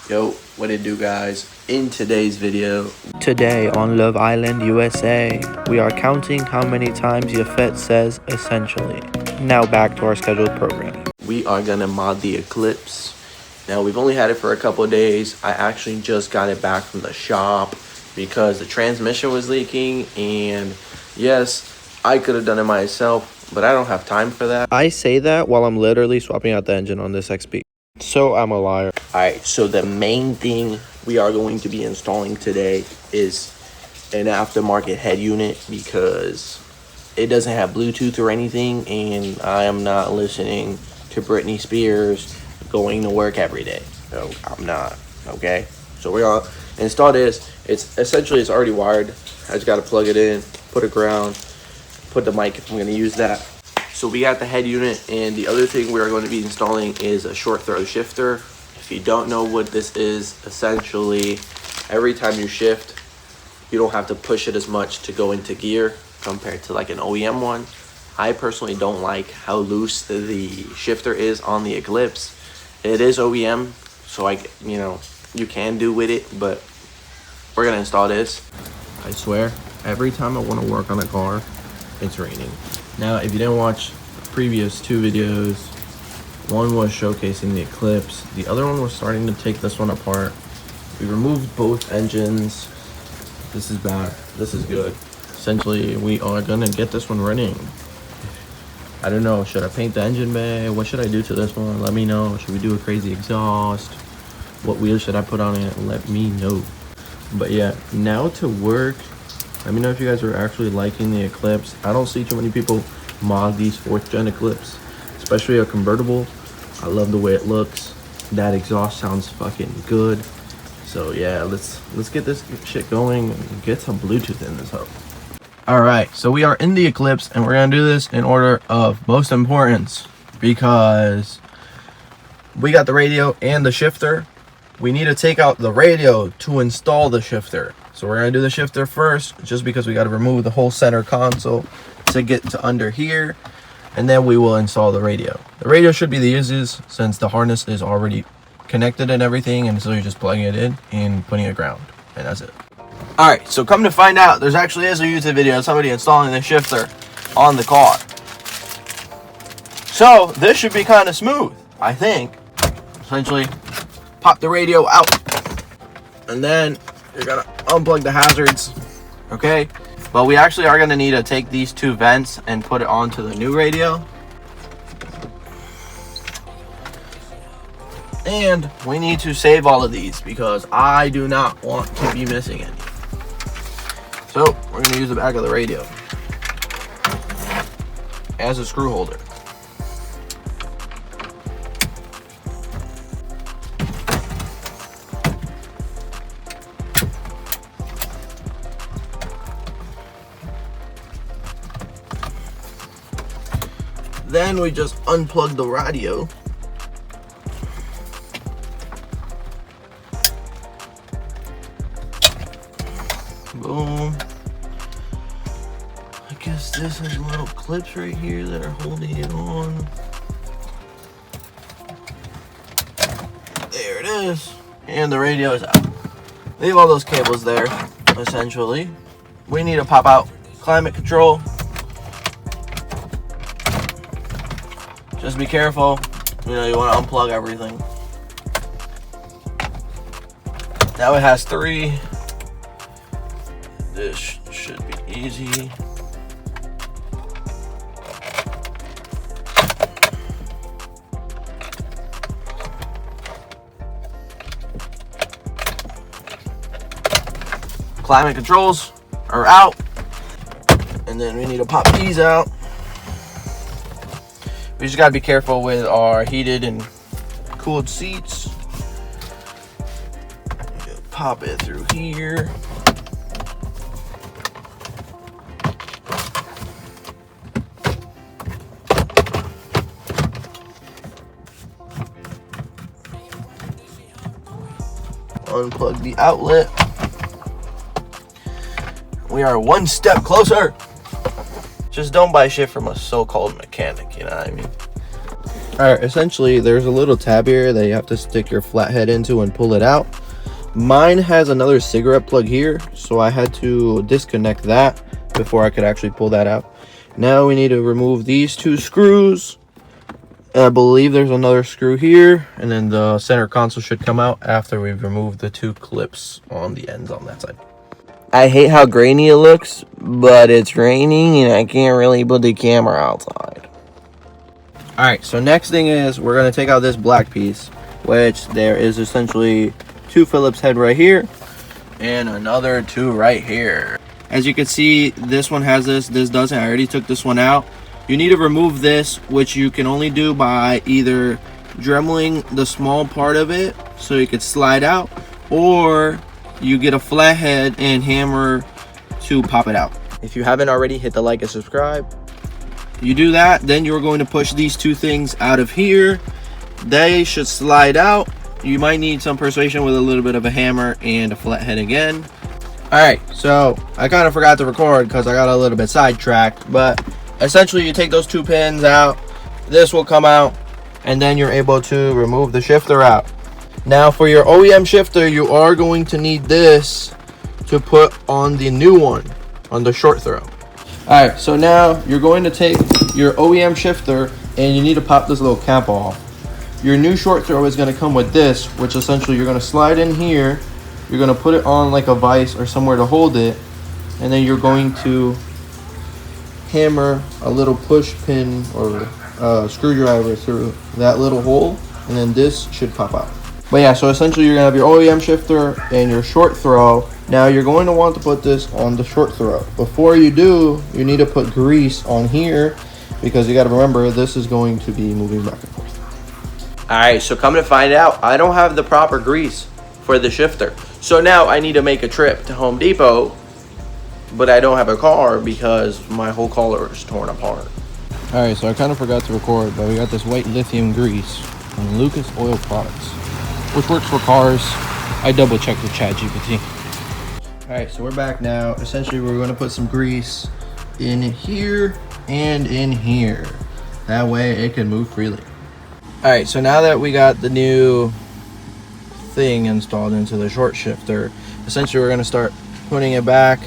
Yo, what it do, guys? In today's video, Today on Love Island, USA, we are counting how many times Yafet says essentially. Now back to our scheduled programming. we are gonna mod the Eclipse. Now, we've only had it for a couple of days. I actually just got it back from the shop because the transmission was leaking, and yes, I could have done it myself, but I don't have time for that. I say that while I'm literally swapping out the engine on this XP. So I'm a liar. Alright, so the main thing we are going to be installing today is an aftermarket head unit because it doesn't have Bluetooth or anything, and I am not listening to Britney Spears going to work every day. No, I'm not. Okay, so we're gonna install this. It's already wired. I just gotta plug it in, put a ground, put the mic if I'm gonna use that. So we got the head unit, and the other thing we are going to be installing is a short throw shifter. If you don't know what this is, essentially every time you shift, you don't have to push it as much to go into gear compared to like an OEM one. I personally don't like how loose the shifter is on the Eclipse. It is OEM, so you can do with it, but we're gonna install this. I swear, every time I want to work on a car, it's raining. Now, if you didn't watch the previous two videos, one was showcasing the Eclipse, the other one was starting to take this one apart. We removed both engines. This is bad, this is good. Essentially, we are gonna get this one running. I don't know, should I paint the engine bay? What should I do to this one? Let me know. Should we do a crazy exhaust? What wheels should I put on it? Let me know. But yeah, now to work. Let me know if you guys are actually liking the Eclipse. I don't see too many people mod these 4th gen Eclipse, especially a convertible. I love the way it looks. That exhaust sounds fucking good. So yeah, let's get this shit going and get some Bluetooth in this hoe. All right, so we are in the Eclipse, and we're gonna do this in order of most importance because we got the radio and the shifter. We need to take out the radio to install the shifter. So we're gonna do the shifter first, just because we gotta remove the whole center console to get to under here, and then we will install the radio. The radio should be the easiest since the harness is already connected and everything, and so you're just plugging it in and putting it ground, and that's it. All right, so come to find out, there's actually is a YouTube video of somebody installing the shifter on the car. So this should be kind of smooth, I think. Essentially, pop the radio out, and then you're gonna unplug the hazards, okay? But we actually are gonna need to take these two vents and put it onto the new radio. And we need to save all of these because I do not want to be missing any. So we're gonna use the back of the radio as a screw holder. Then we just unplug the radio. Boom. I guess this has little clips right here that are holding it on. There it is. And the radio is out. Leave all those cables there, essentially. We need to pop out climate control. Just be careful, you want to unplug everything. Now it has 3. This should be easy. Climate controls are out, and then we need to pop these out. We just gotta be careful with our heated and cooled seats. Pop it through here. Unplug the outlet. We are one step closer. Just don't buy shit from a so-called mechanic, you know what I mean? Alright, essentially there's a little tab here that you have to stick your flathead into and pull it out. Mine has another cigarette plug here, so I had to disconnect that before I could actually pull that out. Now we need to remove these two screws. I believe there's another screw here, and then the center console should come out after we've removed the two clips on the ends on that side. I hate how grainy it looks, but it's raining and I can't really put the camera outside. Alright, so next thing is we're going to take out this black piece, which there is essentially two Phillips head right here and another two right here. As you can see, this one has this doesn't. I already took this one out. You need to remove this, which you can only do by either dremeling the small part of it so it could slide out, or you get a flathead and hammer to pop it out. If you haven't already, hit the like and subscribe. You do that, then you're going to push these two things out of here. They should slide out. You might need some persuasion with a little bit of a hammer and a flathead again. Alright, so I kind of forgot to record because I got a little bit sidetracked, but essentially you take those two pins out, this will come out, and then you're able to remove the shifter out. Now for your OEM shifter, you are going to need this to put on the new one, on the short throw. Alright, so now you're going to take your OEM shifter and you need to pop this little cap off. Your new short throw is going to come with this, which essentially you're going to slide in here. You're going to put it on like a vise or somewhere to hold it, and then you're going to hammer a little push pin or screwdriver through that little hole, and then this should pop out. But yeah, so essentially you're going to have your OEM shifter and your short throw. Now you're going to want to put this on the short throw. Before you do, you need to put grease on here, because you got to remember this is going to be moving back and forth. Alright, so come to find out, I don't have the proper grease for the shifter. So now I need to make a trip to Home Depot, but I don't have a car because my whole collar is torn apart. Alright, so I kind of forgot to record, but we got this white lithium grease from Lucas Oil Products, which works for cars. I double checked with ChatGPT. Alright, so we're back now. Essentially, we're going to put some grease in here and in here. That way it can move freely. Alright, so now that we got the new thing installed into the short shifter, essentially we're going to start putting it back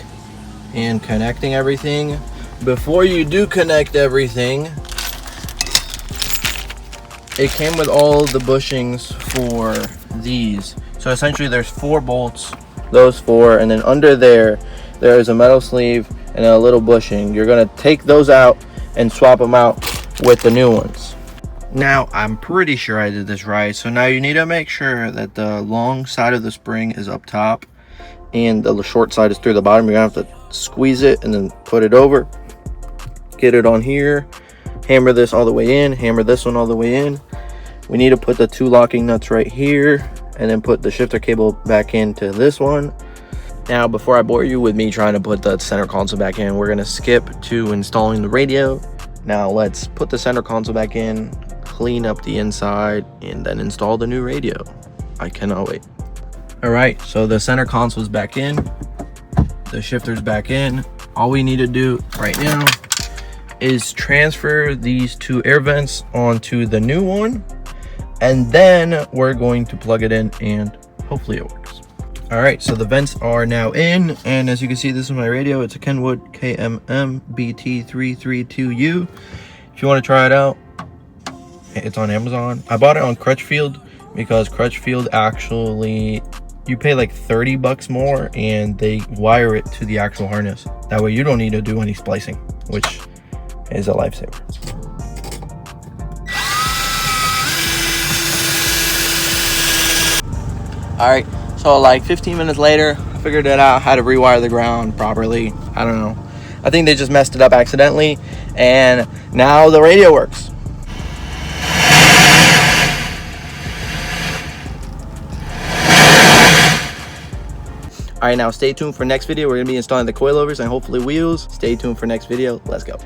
and connecting everything. Before you do connect everything, it came with all the bushings for these. So essentially there's 4 bolts, those 4, and then under there is a metal sleeve and a little bushing. You're going to take those out and swap them out with the new ones. Now I'm pretty sure I did this right. So now you need to make sure that the long side of the spring is up top and the short side is through the bottom. You're gonna have to squeeze it and then put it over, get it on here, hammer this all the way in, hammer this one all the way in. We need to put the 2 locking nuts right here and then put the shifter cable back into this one. Now before I bore you with me trying to put the center console back in, we're gonna skip to installing the radio. Now let's put the center console back in, clean up the inside, and then install the new radio. I cannot wait. Alright, so the center console is back in, the shifter's back in. All we need to do right now is transfer these 2 air vents onto the new one, and then we're going to plug it in and hopefully it works. Alright, so the vents are now in, and as you can see, this is my radio. It's a Kenwood KMM BT332U. If you want to try it out, it's on Amazon. I bought it on Crutchfield because Crutchfield actually, you pay like $30 more and they wire it to the actual harness. That way you don't need to do any splicing, which is a lifesaver. Alright, so like 15 minutes later, I figured it out how to rewire the ground properly. I don't know. I think they just messed it up accidentally, and now the radio works. Alright, now stay tuned for next video. We're going to be installing the coilovers and hopefully wheels. Stay tuned for next video. Let's go.